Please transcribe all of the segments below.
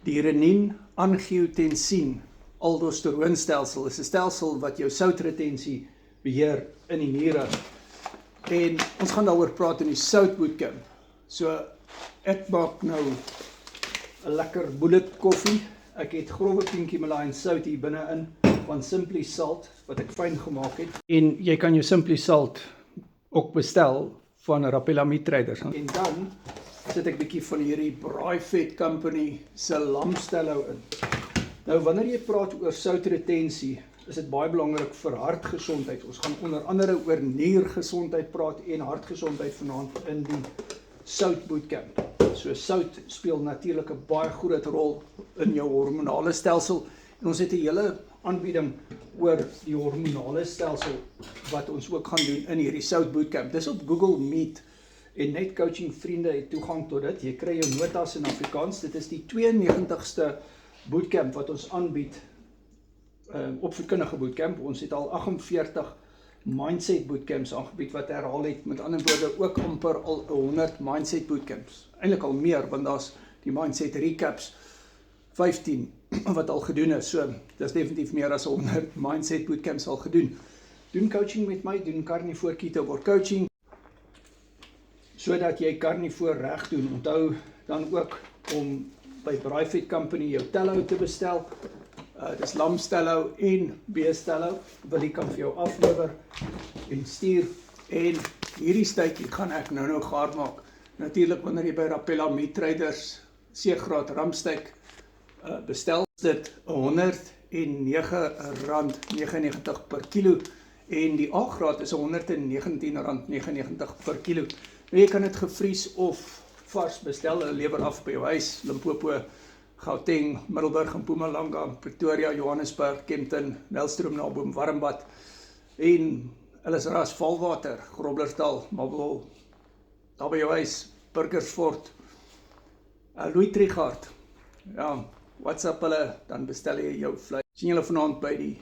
Die renin-angiotensin aldosteroonstelsel is 'n stelsel wat jou soutretensie beheer in die niere. En ons gaan daaroor praat in die Sout Bootcamp. So ek maak nou 'n lekker bullet koffie. Ek het grove pinkie malayan sout hier binne-in van Simply Salt wat ek fyn gemaak het. En jy kan jou Simply Salt ook bestel van Rapella Meat Traders. En dan sit ek bietjie van hierdie Braaivet Company se lamstellou in. Nou wanneer jy praat oor soutretensie, is dit baie belangrik vir hartgesondheid. Ons gaan onder andere oor niergesondheid praat en hartgesondheid vanaand in die Sout Bootcamp. So sout speel natuurlik 'n baie groot rol in jou hormonale stelsel. En ons het 'n hele aanbieding oor die hormonale stelsel wat ons ook gaan doen in hierdie Sout Bootcamp. Dis op Google Meet en Net Coaching vriende het toegang tot dit. Jy kry jou notas in Afrikaans. Dit is die 92ste bootcamp wat ons aanbied, opvoedkundige bootcamp. Ons het al 48 mindset bootcamps aangebied wat herhaal het, met ander woorde ook amper al 100 mindset bootcamps. Eintlik al meer, want daar's die mindset recaps 15 wat al gedoen is. So, dis definitief meer as 100 mindset bootcamps al gedoen. Doen coaching met my, doen Carnivore Keto coaching, sodat jy Carnivore reg doen. Onthou dan ook om by Braaivet Company jou tello te bestel. Dis lamstellou en beestellou. Willie kan vir jou aflewer en stuur. En hierdie stytjie gaan ek nou gaar maak. Natuurlik wanneer jy by Rapella Meat Traders C-graad ramsteak bestel, is dit R109.99 per kilo en die A-graad is R119.99 per kilo. Nou, jy kan dit gevries of vars bestel, hulle lewer af by jou huis, Limpopo, Gauteng, Middelburg, Mpumalanga, Pretoria, Johannesburg, Kempton, Nelstroom, Naboom, Warmbad en hulle is ras Valwater, Groblersdal, Mabel, daar by jou huis, Burgersfort, Louis Trichardt. Ja, WhatsApp hulle, dan bestel jy jou vleis. Sien julle vanaand by die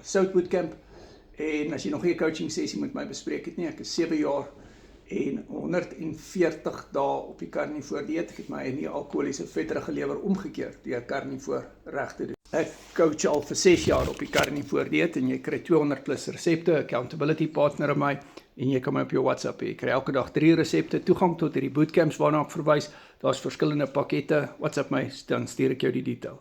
Sout Bootcamp. En as jy nog nie 'n coaching sessie met my bespreek het nie, ek is 7 jaar en 140 dae op die Carnivore dieet. Ek het my nie alkoholiese vetterige lewer omgekeer deur Carnivore reg te doen. Ek coach al vir 6 jaar op die Carnivore dieet en jy kry 200 plus resepte, accountability partner in my en jy kan my op jou WhatsApp hê. Jy kry elke dag 3 resepte, toegang tot hierdie bootcamps waarna ek verwys. Daar's verskillende pakkette. WhatsApp my, dan stuur ek jou die detail.